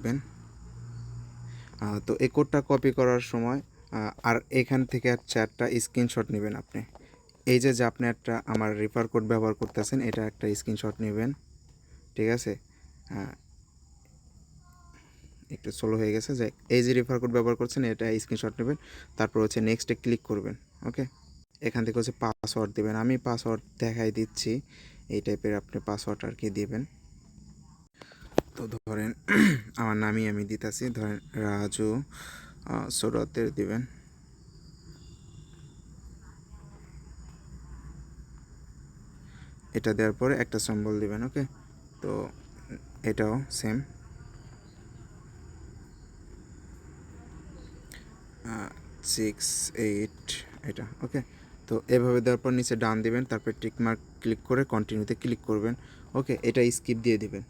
Ben তো এই কোডটা কপি করার সময় আর এখান থেকে একটা স্ক্রিনশট নেবেন আপনি। এই যে আপনি একটা আমার রেফার কোড ব্যবহার করতেছেন, এটা একটা স্ক্রিনশট নেবেন, ঠিক আছে? একটু স্লো হয়ে গেছে, যে এই যে রেফার কোড ব্যবহার করছেন এটা স্ক্রিনশট নেবেন, তারপর হচ্ছে নেক্সটে ক্লিক করবেন। ওকে, এখান থেকে হচ্ছে পাসওয়ার্ড দেবেন। আমি পাসওয়ার্ড দেখাই দিচ্ছি, এই টাইপের আপনি পাসওয়ার্ড আর কি দেবেন। তো ধরেন আমার নামই আমি দিতেছি, ধরেন রাজু সৌরতের দিবেন। এটা দেওয়ার পরে একটা সিম্বল দিবেন। ওকে, তো এটাও সেম 6 8 এটা। ওকে, তো এভাবে দেওয়ার পর নিচে ডান দিবেন, তারপর টিক মার্ক ক্লিক করে কন্টিনিউতে ক্লিক করবেন। ওকে, এটা স্কিপ দিয়ে দিবেন,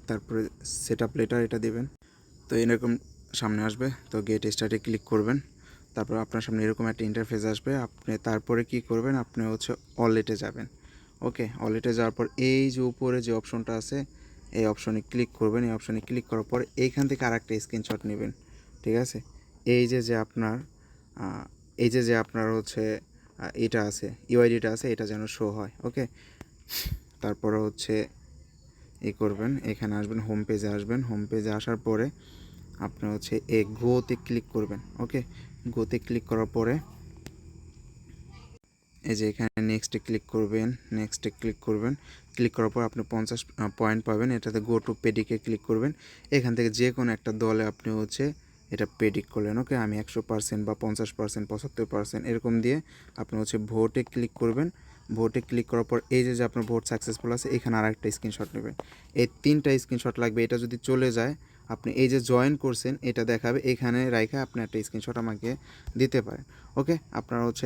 তারপরে সেট আপ লেটার এটা দিবেন। তো এরকম সামনে আসবে, তো গেট স্টার্টে ক্লিক করবেন, তারপর আপনার সামনে এরকম একটা ইন্টারফেস আসবে। আপনি তারপরে কি করবেন, আপনি হচ্ছে ওয়ালেটে যাবেন। ওকে, ওয়ালেটে যাওয়ার পর এই যে উপরে যে অপশনটা আছে এই অপশনে ক্লিক করবেন। এই অপশনে ক্লিক করার পর এইখান থেকে আরেকটা স্ক্রিনশট নেবেন, ঠিক আছে? এই যে আপনার আপনার হচ্ছে এটা আছে, ইউআইডিটা আছে, এটা যেন শো হয়। ওকে, তারপরে হচ্ছে করবেন, এখানে আসবেন, হোম পেজে আসবেন। হোম পেজে আসার পরে আপনি হচ্ছে গোতে ক্লিক করবেন। ওকে, গোতে ক্লিক করার পরে এই যে এখানে নেক্সটে ক্লিক করবেন। নেক্সটে ক্লিক করবেন, ক্লিক করার পর আপনি 50 পয়েন্ট পাবেন। এটাতে গো টু পেডিকে ক্লিক করবেন। এখান থেকে যে কোনো একটা দলে আপনি হচ্ছে এটা পেডিক করলেন। ওকে, আমি 100% বা 50%, 75% এরকম দিয়ে আপনি হচ্ছে ভোটে ক্লিক করবেন। ভোটে ক্লিক করার পর এই যে আপনার ভোট সাকসেসফুল আছে, এখানে আর একটা স্ক্রিনশট নেবেন। এই 3টা স্ক্রিনশট লাগবে। এটা যদি চলে যায়, আপনি এই যে জয়েন করছেন এটা দেখাবে, এখানে রাইখা আপনি একটা স্ক্রিনশট আমাকে দিতে পারেন। ওকে, আপনারা হচ্ছে